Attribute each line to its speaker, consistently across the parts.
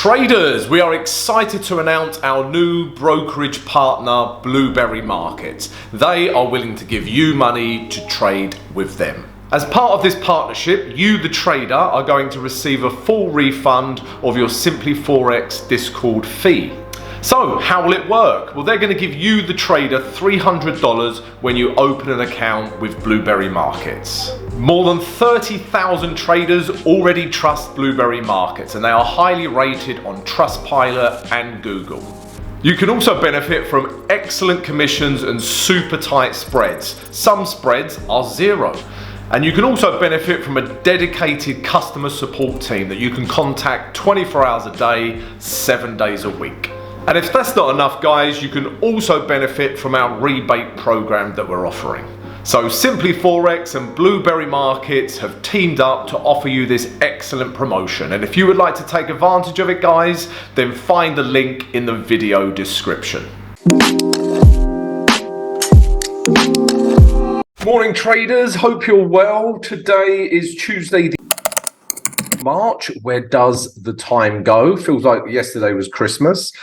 Speaker 1: Traders, we are excited to announce our new brokerage partner, Blueberry Markets. They are willing to give you money to trade with them. As part of this partnership, you, the trader, are going to receive a full refund of your Simply Forex Discord fee. So, how will it work? Well, they're going to give you, the trader, $300 when you open an account with Blueberry Markets. More than 30,000 traders already trust Blueberry Markets, and they are highly rated on Trustpilot and Google. You can also benefit from excellent commissions and super tight spreads. Some spreads are zero. And you can also benefit from a dedicated customer support team that you can contact 24 hours a day, 7 days a week. And if that's not enough, guys, you can also benefit from our rebate program that we're offering. So Simply Forex and Blueberry Markets have teamed up to offer you this excellent promotion. And if you would like to take advantage of it, guys, then find the link in the video description. Morning, traders. Hope you're well. Today is Tuesday, March. Where does the time go? Feels like yesterday was Christmas.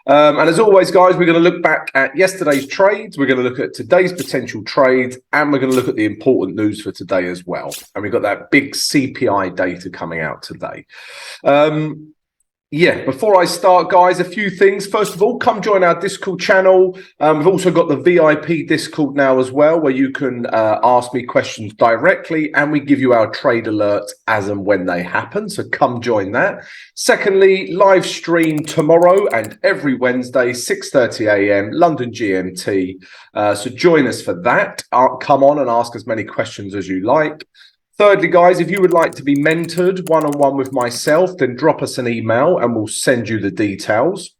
Speaker 1: And as always, guys, we're going to look back at yesterday's trades. We're going to look at today's potential trades, and we're going to look at the important news for today as well. And we've got that big CPI data coming out today. Before I start, guys, a few things. First of all, come join our Discord channel. We've also got the VIP Discord now as well, where you can ask me questions directly, and we give you our trade alerts as and when they happen. So come join that. Secondly, live stream tomorrow and every Wednesday, 6:30 a.m. London GMT. So join us for that. Come on and ask as many questions as you like. Thirdly, guys, if you would like to be mentored one-on-one with myself, then drop us an email and we'll send you the details.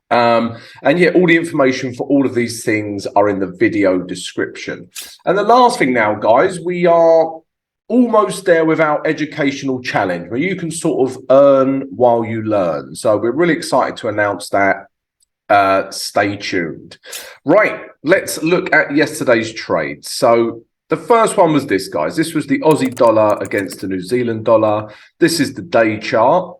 Speaker 1: All the information for all of these things are in the video description. And the last thing now, guys, we are almost there with our educational challenge where you can sort of earn while you learn. So we're really excited to announce that. Stay tuned. Right, let's look at yesterday's trade. So the first one was this, guys. This was the Aussie dollar against the New Zealand dollar. This is the day chart.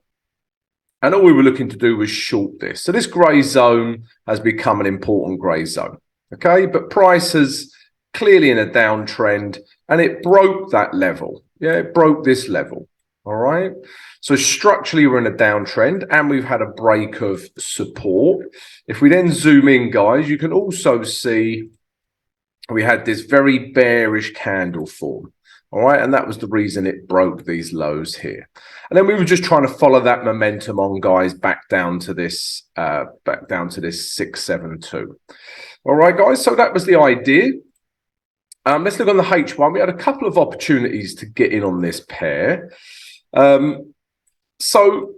Speaker 1: And all we were looking to do was short this. So this grey zone has become an important grey zone. Okay, but price is clearly in a downtrend and it broke that level. Yeah, it broke this level. All right. So structurally, we're in a downtrend and we've had a break of support. If we then zoom in, guys, you can also see we had this very bearish candle form. All right, and that was the reason it broke these lows here. And then we were just trying to follow that momentum on, guys, back down to this 672. All right, guys, so that was the idea. Let's look on the H1. We had a couple of opportunities to get in on this pair. So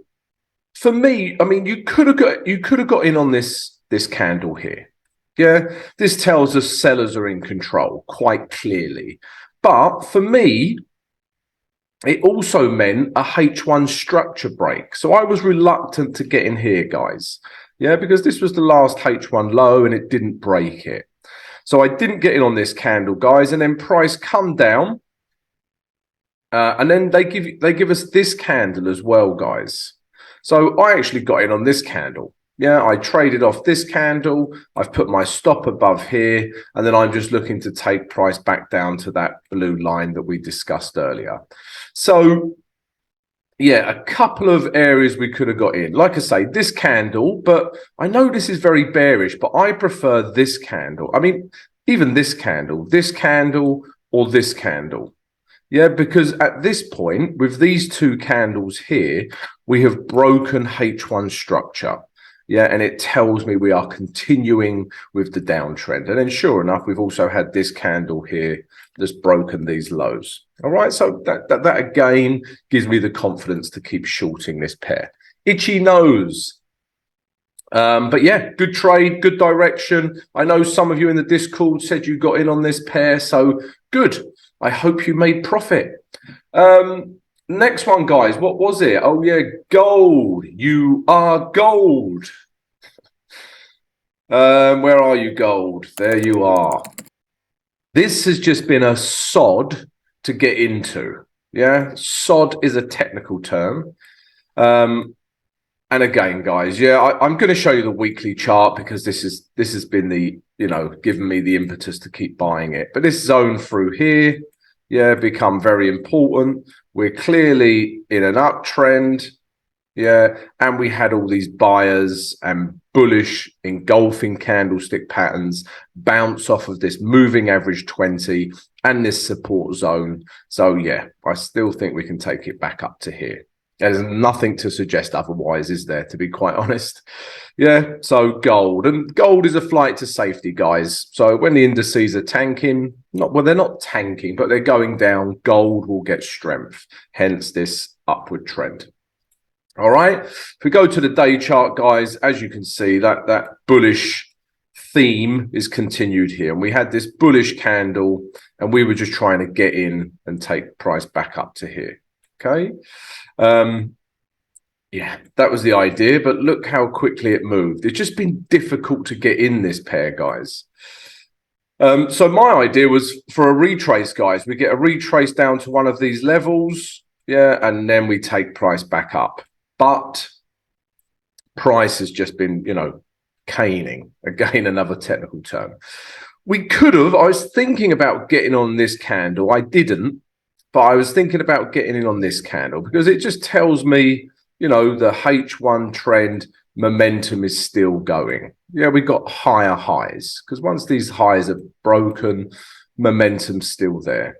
Speaker 1: for me, I mean, you could have got in on this candle here. Yeah, this tells us sellers are in control quite clearly. But for me, it also meant a H1 structure break. So I was reluctant to get in here, guys. Yeah, because this was the last H1 low and it didn't break it. So I didn't get in on this candle, guys. And then price come down. And then they give us this candle as well, guys. So I actually got in on this candle. Yeah, I traded off this candle. I've put my stop above here, and then I'm just looking to take price back down to that blue line that we discussed earlier. So, yeah, a couple of areas we could have got in. Like I say, this candle, but I know this is very bearish, but I prefer this candle. I mean, even this candle, or this candle. Yeah, because at this point, with these two candles here, we have broken H1 structure. Yeah, and it tells me we are continuing with the downtrend. And then sure enough, we've also had this candle here that's broken these lows. All right, so that again gives me the confidence to keep shorting this pair. Itchy nose. But yeah, good trade, good direction. I know some of you in the Discord said you got in on this pair, so good. I hope you made profit. Next one, guys, what was it? Oh, yeah, gold. You are gold. Where are you, gold? There you are. This has just been a sod to get into. Yeah, sod is a technical term. And again, guys, yeah, I'm going to show you the weekly chart because this has been the, given me the impetus to keep buying it. But this zone through here, yeah, become very important. We're clearly in an uptrend, yeah, and we had all these buyers and bullish engulfing candlestick patterns bounce off of this moving average 20 and this support zone. So yeah, I still think we can take it back up to here. There's nothing to suggest otherwise, is there, to be quite honest? Yeah, so gold. And gold is a flight to safety, guys. So when the indices are tanking, they're not tanking, but they're going down, gold will get strength, hence this upward trend. All right, if we go to the day chart, guys, as you can see, that bullish theme is continued here. And we had this bullish candle, and we were just trying to get in and take price back up to here. Okay. Yeah, that was the idea, but look how quickly it moved. It's just been difficult to get in this pair, guys. So my idea was for a retrace, guys. We get a retrace down to one of these levels, yeah, and then we take price back up. But price has just been, caning. Again, another technical term. We could have, I was thinking about getting on this candle. I didn't. But I was thinking about getting in on this candle because it just tells me, the H1 trend momentum is still going. Yeah, we got higher highs because once these highs are broken, momentum's still there.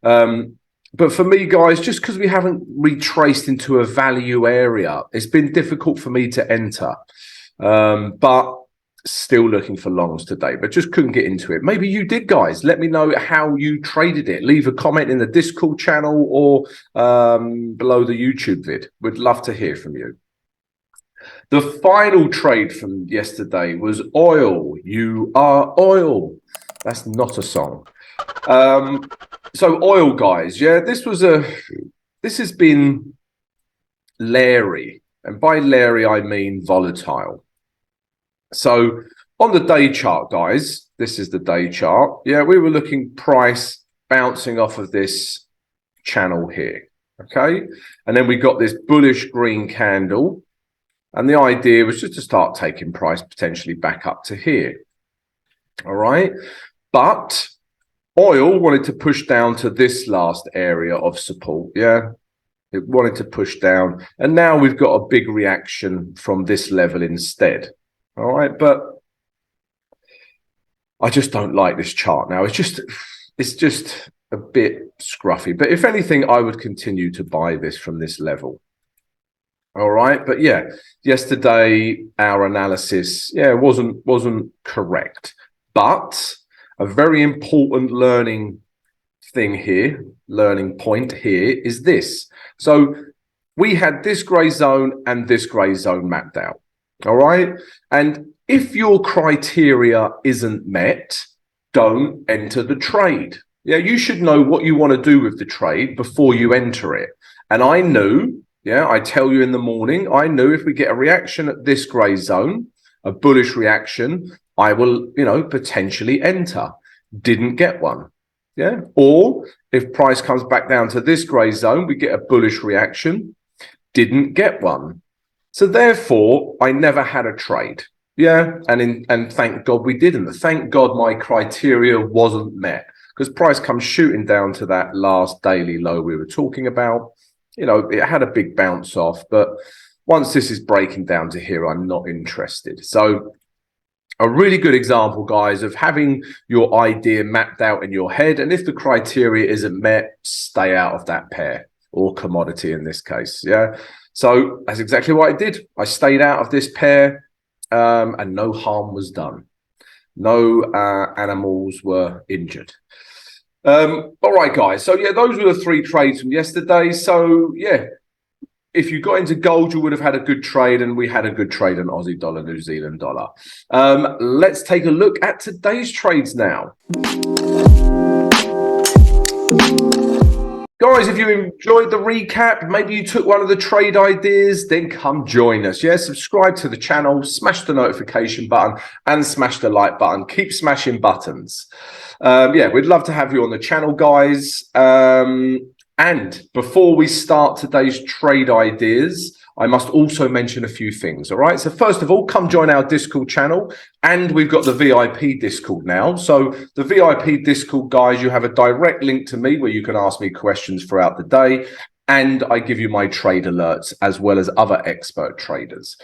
Speaker 1: But for me, guys, just because we haven't retraced into a value area, it's been difficult for me to enter. But still looking for longs today, but just couldn't get into it. Maybe you did, guys. Let me know how you traded it. Leave a comment in the Discord channel or below the YouTube vid. We'd love to hear from you. The final trade from yesterday was oil. You are oil. That's not a song. So oil, guys. Yeah, this has been leery, and by leery I mean volatile. So on the day chart, guys, this is the day chart. Yeah, we were looking price bouncing off of this channel here. Okay. And then we got this bullish green candle. And the idea was just to start taking price potentially back up to here. All right. But oil wanted to push down to this last area of support. Yeah. It wanted to push down. And now we've got a big reaction from this level instead. All right, but I just don't like this chart now. It's just a bit scruffy. But if anything, I would continue to buy this from this level. All right, but yeah, yesterday our analysis, yeah, wasn't correct. But a very important learning point here is this. So we had this gray zone and this gray zone mapped out. All right. And if your criteria isn't met, don't enter the trade. Yeah, you should know what you want to do with the trade before you enter it. And I knew, yeah, I tell you in the morning, I knew if we get a reaction at this gray zone, a bullish reaction, I will, potentially enter. Didn't get one. Yeah. Or if price comes back down to this gray zone, we get a bullish reaction. Didn't get one. So therefore, I never had a trade. Yeah, and thank God we didn't. Thank God my criteria wasn't met because price comes shooting down to that last daily low we were talking about. It had a big bounce off, but once this is breaking down to here, I'm not interested. So a really good example, guys, of having your idea mapped out in your head. And if the criteria isn't met, stay out of that pair or commodity in this case. Yeah. So that's exactly what I did. I stayed out of this pair and no harm was done. No animals were injured. All right, guys. So, yeah, those were the three trades from yesterday. So, yeah, if you got into gold, you would have had a good trade, and we had a good trade on Aussie dollar, New Zealand dollar. Let's take a look at today's trades now. Guys, if you enjoyed the recap, maybe you took one of the trade ideas, then come join us. Yeah, subscribe to the channel, smash the notification button and smash the like button. Keep smashing buttons. Yeah, we'd love to have you on the channel, guys. And before we start today's trade ideas, I must also mention a few things. All right. So first of all, come join our Discord channel, and we've got the VIP Discord now. So the VIP Discord, guys, you have a direct link to me where you can ask me questions throughout the day. And I give you my trade alerts as well as other expert traders.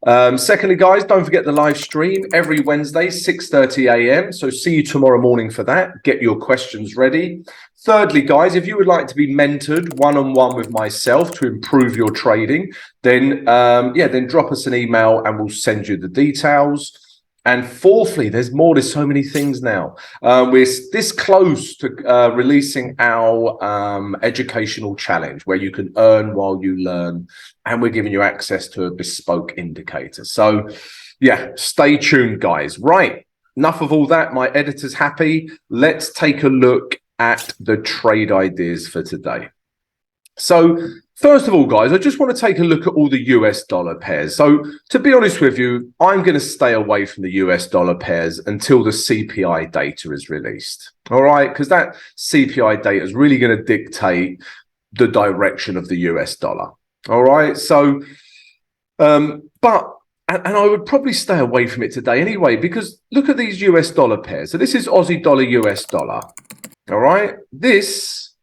Speaker 1: Secondly, guys, don't forget the live stream every Wednesday, 6:30 a.m. So see you tomorrow morning for that. Get your questions ready. Thirdly, guys, if you would like to be mentored one-on-one with myself to improve your trading, then then drop us an email and we'll send you the details. And fourthly, there's more. There's so many things now. We're this close to releasing our educational challenge where you can earn while you learn, and we're giving you access to a bespoke indicator. So yeah, stay tuned, guys. Right, enough of all that. My editor's happy. Let's take a look at the trade ideas for today. So first of all, guys, I just want to take a look at all the US dollar pairs. So to be honest with you, I'm going to stay away from the US dollar pairs until the CPI data is released. All right, because that CPI data is really going to dictate the direction of the US dollar. All right, so and I would probably stay away from it today anyway, because look at these US dollar pairs. So this is Aussie dollar, US dollar. All right, this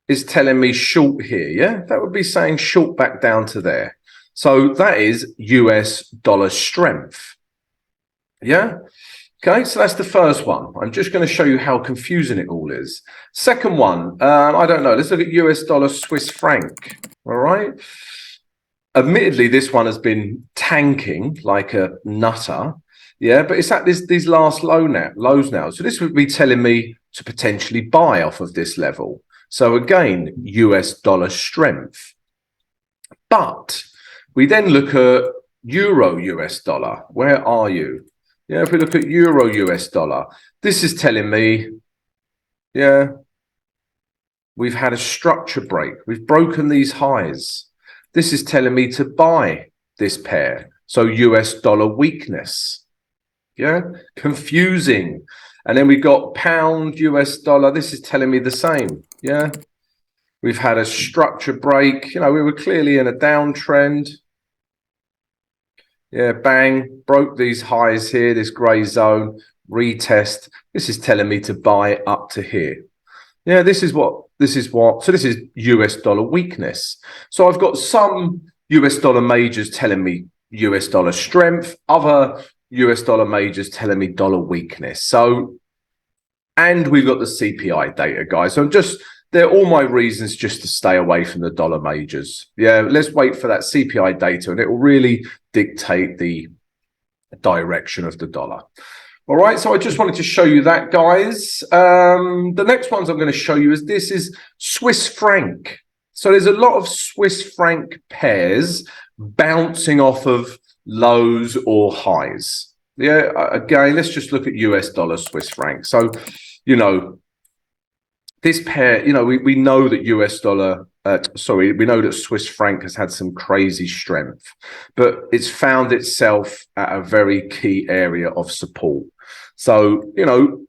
Speaker 1: is telling me short here, yeah? That would be saying short back down to there. So that is US dollar strength, yeah? Okay, so that's the first one. I'm just going to show you how confusing it all is. Second one, I don't know. Let's look at US dollar Swiss franc, all right? Admittedly, this one has been tanking like a nutter, yeah? But it's at these last lows now. So this would be telling me to potentially buy off of this level. So again, US dollar strength. But we then look at Euro US dollar. Where are you? Yeah, if we look at Euro US dollar, this is telling me, yeah, we've had a structure break. We've broken these highs. This is telling me to buy this pair. So US dollar weakness. Yeah, confusing. And then we got pound US dollar. This is telling me the same. Yeah, we've had a structure break. You know, we were clearly in a downtrend. Yeah, bang, broke these highs here, this gray zone, retest. This is telling me to buy up to here. Yeah, this is what. So this is US dollar weakness. So I've got some US dollar majors telling me US dollar strength, other US dollar majors telling me dollar weakness. So, and we've got the CPI data, guys. So they're all my reasons just to stay away from the dollar majors. Yeah, let's wait for that CPI data and it will really dictate the direction of the dollar. All right, so I just wanted to show you that, guys. The next ones I'm going to show you is Swiss franc. So there's a lot of Swiss franc pairs bouncing off of lows or highs. Yeah, again, let's just look at US dollar Swiss franc. So, you know, this pair, you know, we know that we know that Swiss franc has had some crazy strength, but it's found itself at a very key area of support. So, you know,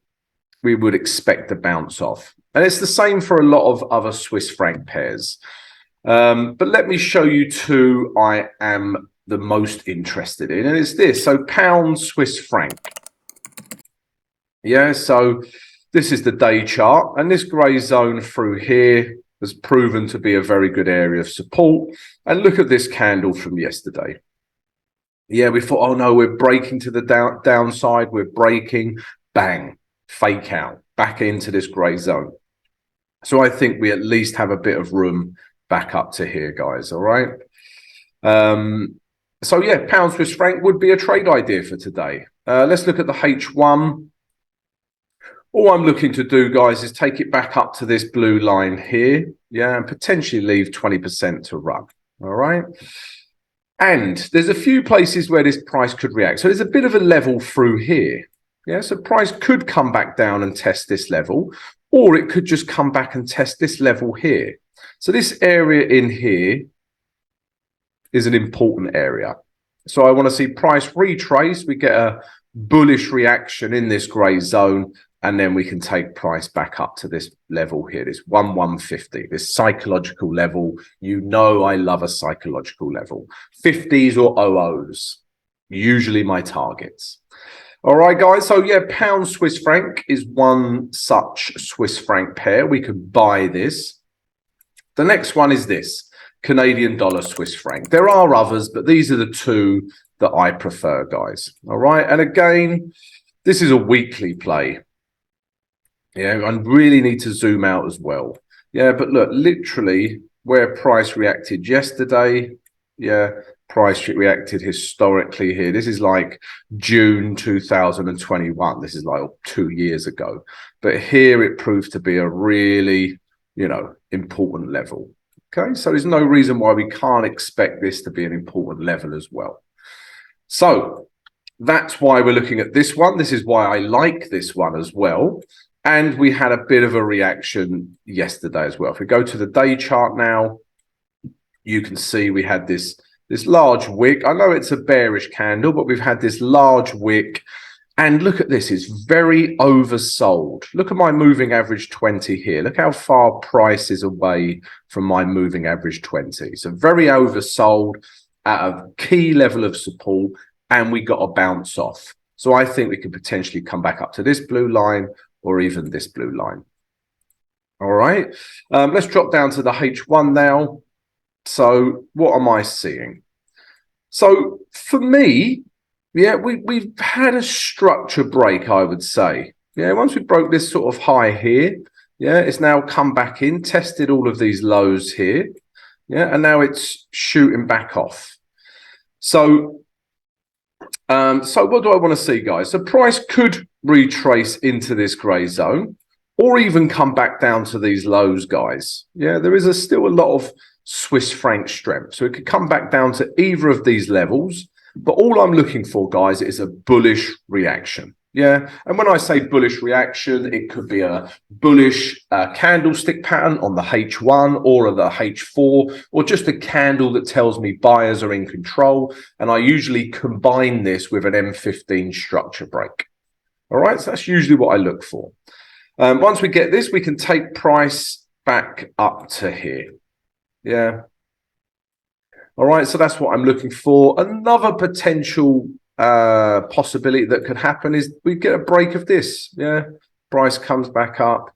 Speaker 1: we would expect a bounce off. And it's the same for a lot of other Swiss franc pairs. But let me show you two I am the most interested in, and it's this. So pound Swiss franc. Yeah, so this is the day chart, and this grey zone through here has proven to be a very good area of support. And look at this candle from yesterday. Yeah, we thought, oh no, we're breaking to the downside. We're breaking, bang, fake out, back into this grey zone. So I think we at least have a bit of room back up to here, guys. All right. So yeah, pound Swiss franc would be a trade idea for today. Let's look at the H1. All I'm looking to do, guys, is take it back up to this blue line here. Yeah, and potentially leave 20% to run. All right. And there's a few places where this price could react. So there's a bit of a level through here. Yeah, so price could come back down and test this level, or it could just come back and test this level here. So this area in here is an important area. So I want to see price retrace. We get a bullish reaction in this grey zone, and then we can take price back up to this level here, this 1150, this psychological level. You know I love a psychological level. 50s or 00s, usually my targets. All right, guys. So yeah, pound Swiss franc is one such Swiss franc pair. We could buy this. The next one is this, Canadian dollar Swiss franc. There are others, but these are the two that I prefer, guys. All right. And again, this is a weekly play. Yeah, I really need to zoom out as well. Yeah, but look, literally where price reacted yesterday, yeah, price reacted historically here. This is like June 2021. This is like 2 years ago. But here it proved to be a really, important level. Okay, so there's no reason why we can't expect this to be an important level as well. So that's why we're looking at this one. This is why I like this one as well. And we had a bit of a reaction yesterday as well. If we go to the day chart now, you can see we had this large wick. I know it's a bearish candle, but we've had this large wick. And look at this, it's very oversold. Look at my moving average 20 here. Look how far price is away from my moving average 20. So very oversold at a key level of support, and we got a bounce off. So I think we could potentially come back up to this blue line or even this blue line. All right, let's drop down to the H1 now. So what am I seeing? So for me, yeah, we've had a structure break, I would say. Yeah, once we broke this sort of high here, yeah, it's now come back in, tested all of these lows here. Yeah, and now it's shooting back off. So what do I want to see, guys? So price could retrace into this grey zone or even come back down to these lows, guys. Yeah, there is still a lot of Swiss franc strength. So it could come back down to either of these levels. But all I'm looking for, guys, is a bullish reaction. Yeah, and when I say bullish reaction, it could be a bullish candlestick pattern on the H1 or the H4, or just a candle that tells me buyers are in control. And I usually combine this with an M15 structure break. All right, so that's usually what I look for. Once we get this, we can take price back up to here. Yeah. All right, so that's what I'm looking for. Another potential possibility that could happen is we get a break of this. Yeah, price comes back up,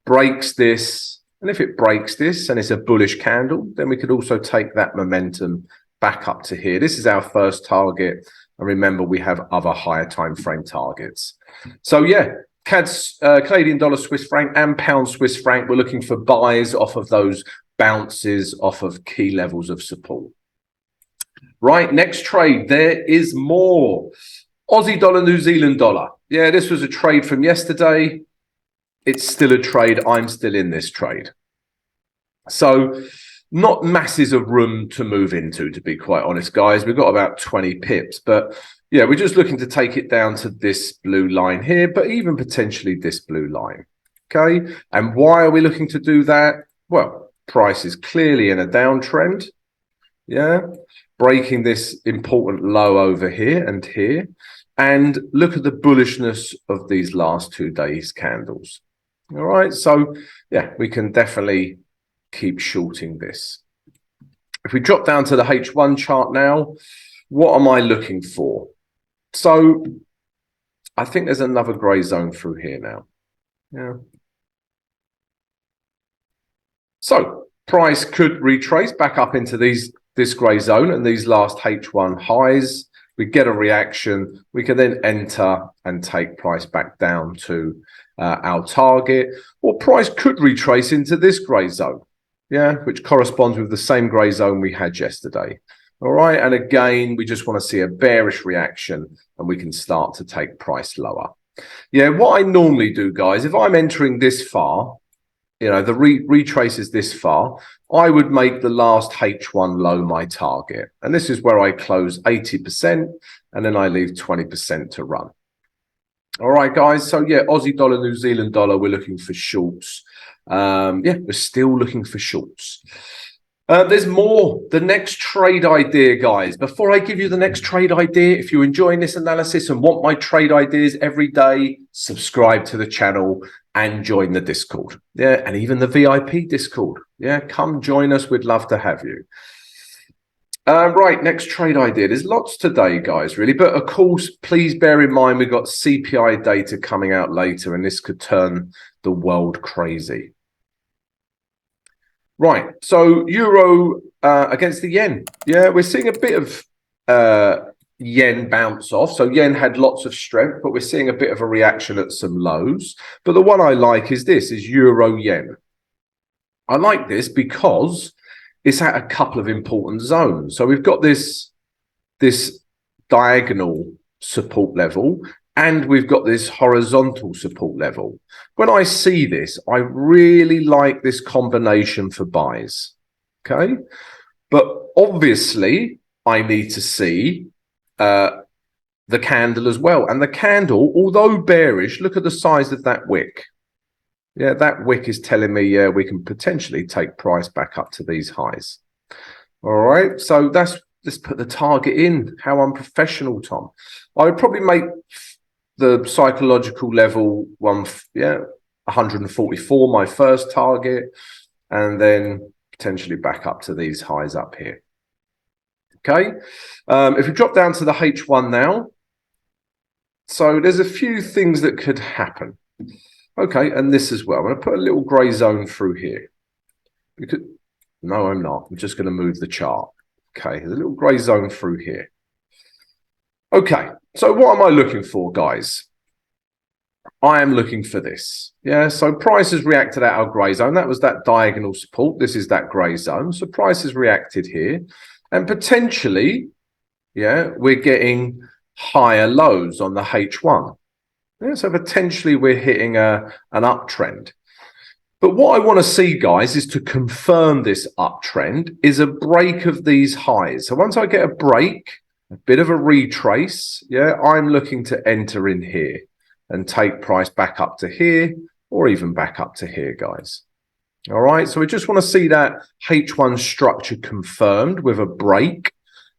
Speaker 1: breaks this, and if it breaks this and it's a bullish candle, then we could also take that momentum back up to here. This is our first target, and remember we have other higher time frame targets. So yeah, Canadian dollar Swiss franc and pound Swiss franc, we're looking for buys off of those bounces off of key levels of support. Right, next trade, there is more. Aussie dollar, New Zealand dollar. Yeah, this was a trade from yesterday. It's still a trade. I'm still in this trade. So not masses of room to move into, to be quite honest, guys. We've got about 20 pips. But yeah, we're just looking to take it down to this blue line here, but even potentially this blue line. Okay, and why are we looking to do that? Well, price is clearly in a downtrend. Yeah, breaking this important low over here and here. And look at the bullishness of these last 2 days candles. All right, so yeah, we can definitely keep shorting this. If we drop down to the H1 chart now, what am I looking for? So I think there's another grey zone through here now. Yeah. So price could retrace back up into this grey zone and these last H1 highs. We get a reaction. We can then enter and take price back down to our target. Or price could retrace into this grey zone, yeah, which corresponds with the same grey zone we had yesterday. All right, and again, we just want to see a bearish reaction and we can start to take price lower. Yeah, what I normally do, guys, if I'm entering this far, you know, the retraces this far, I would make the last H1 low my target. And this is where I close 80% and then I leave 20% to run. All right, guys. So yeah, Aussie dollar, New Zealand dollar, we're looking for shorts. Yeah, we're still looking for shorts. There's more. The next trade idea, guys. Before I give you the next trade idea, if you're enjoying this analysis and want my trade ideas every day, subscribe to the channel and join the Discord. Yeah, and even the VIP Discord. Yeah, come join us. We'd love to have you. Right, next trade idea. There's lots today, guys, really. But of course, please bear in mind we've got CPI data coming out later, and this could turn the world crazy. Right, so euro against the yen. Yeah, we're seeing a bit of yen bounce off. So yen had lots of strength, but we're seeing a bit of a reaction at some lows. But the one I like is this, is euro yen. I like this because it's at a couple of important zones. So we've got this diagonal support level, and we've got this horizontal support level. When I see this, I really like this combination for buys, okay? But obviously, I need to see the candle as well. And the candle, although bearish, look at the size of that wick. Yeah, that wick is telling me, yeah, we can potentially take price back up to these highs. All right, so let's put the target in. How unprofessional, Tom. I would probably make the psychological level 144 my first target, and then potentially back up to these highs up here. Okay, if we drop down to the H1 now, so there's a few things that could happen. Okay, and this as well. I'm going to put a little grey zone through here. No, I'm not. I'm just going to move the chart. Okay, there's a little grey zone through here. Okay, so what am I looking for, guys? I am looking for this. Yeah, so price has reacted at our grey zone. That was that diagonal support. This is that grey zone. So price has reacted here. And potentially, yeah, we're getting higher lows on the H1. Yeah, so potentially we're hitting an uptrend. But what I want to see, guys, is to confirm this uptrend is a break of these highs. So once I get a break, a bit of a retrace, yeah, I'm looking to enter in here and take price back up to here or even back up to here, guys. All right, so we just want to see that H1 structure confirmed with a break,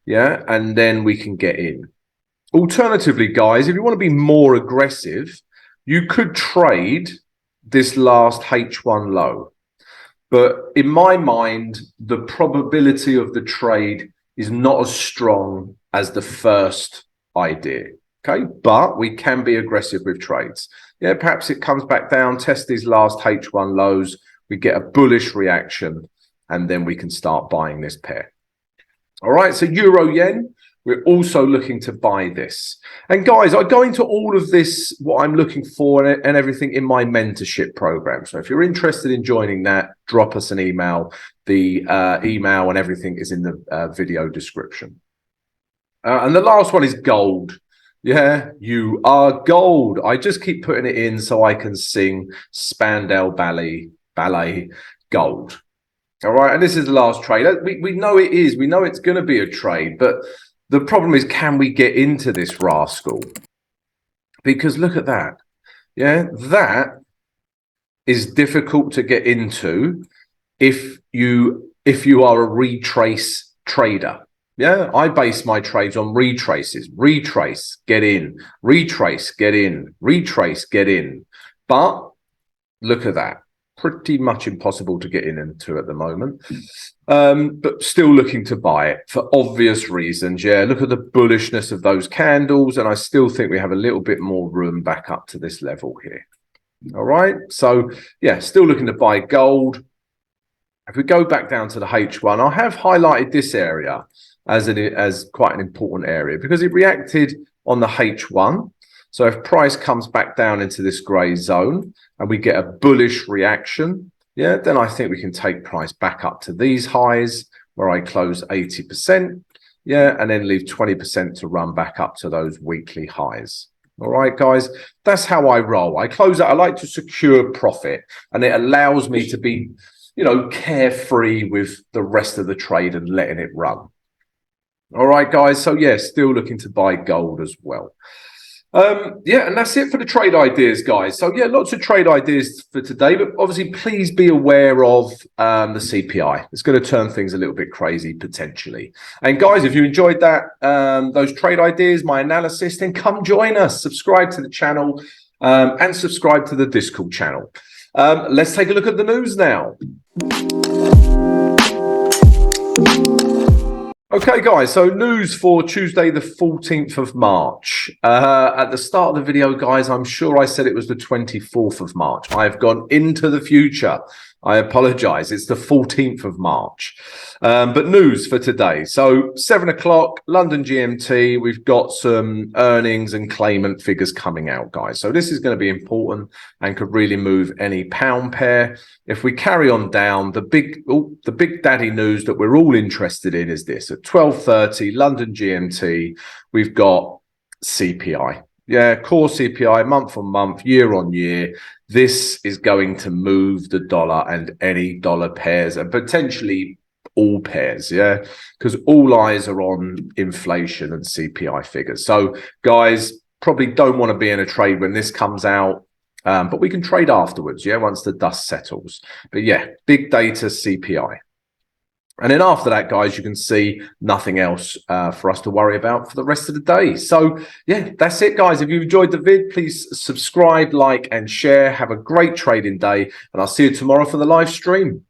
Speaker 1: yeah, and then we can get in. Alternatively, guys, if you want to be more aggressive, you could trade this last H1 low. But in my mind, the probability of the trade is not as strong as the first idea. Okay, but we can be aggressive with trades. Yeah, perhaps it comes back down, test these last H1 lows, we get a bullish reaction, and then we can start buying this pair. All right, so euro yen. We're also looking to buy this. And guys, I go into all of this, what I'm looking for and everything in my mentorship program. So if you're interested in joining that, drop us an email. The email and everything is in the video description. And the last one is gold. Yeah, you are gold. I just keep putting it in so I can sing Spandau Ballet gold. All right, and this is the last trade. We know it is. We know it's going to be a trade, but the problem is, can we get into this rascal? Because look at that. Yeah, that is difficult to get into if you are a retrace trader. Yeah, I base my trades on retraces. Retrace, get in. Retrace, get in. Retrace, get in. But look at that. Pretty much impossible to get into at the moment, but still looking to buy it for obvious reasons. Yeah, look at the bullishness of those candles, and I still think we have a little bit more room back up to this level here. All right, so yeah, still looking to buy gold. If we go back down to the H1, I have highlighted this area as quite an important area because it reacted on the H1. So if price comes back down into this grey zone and we get a bullish reaction, yeah, then I think we can take price back up to these highs where I close 80%, yeah, and then leave 20% to run back up to those weekly highs. All right, guys, that's how I roll. I close out. I like to secure profit, and it allows me to be, you know, carefree with the rest of the trade and letting it run. All right, guys. So yeah, still looking to buy gold as well. Yeah, and that's it for the trade ideas, guys. So yeah, lots of trade ideas for today, but obviously please be aware of the CPI. It's going to turn things a little bit crazy potentially. And guys, if you enjoyed that, those trade ideas, my analysis, then come join us, subscribe to the channel, and subscribe to the Discord channel. Let's take a look at the news now. Okay, guys, so news for Tuesday, the 14th of March. At the start of the video, guys, I'm sure I said it was the 24th of March. I've gone into the future. I apologize. It's the 14th of March. But news for today. So 7 o'clock, London GMT, we've got some earnings and claimant figures coming out, guys. So this is going to be important and could really move any pound pair. If we carry on down, the big daddy news that we're all interested in is this. At 12:30, London GMT, we've got CPI. Yeah, core CPI, month on month, year on year. This is going to move the dollar and any dollar pairs and potentially all pairs, yeah, because all eyes are on inflation and CPI figures. So, guys, probably don't want to be in a trade when this comes out, but we can trade afterwards, yeah, once the dust settles. But yeah, big data CPI. And then after that, guys, you can see nothing else for us to worry about for the rest of the day. So, yeah, that's it, guys. If you enjoyed the vid, please subscribe, like, and share. Have a great trading day, and I'll see you tomorrow for the live stream.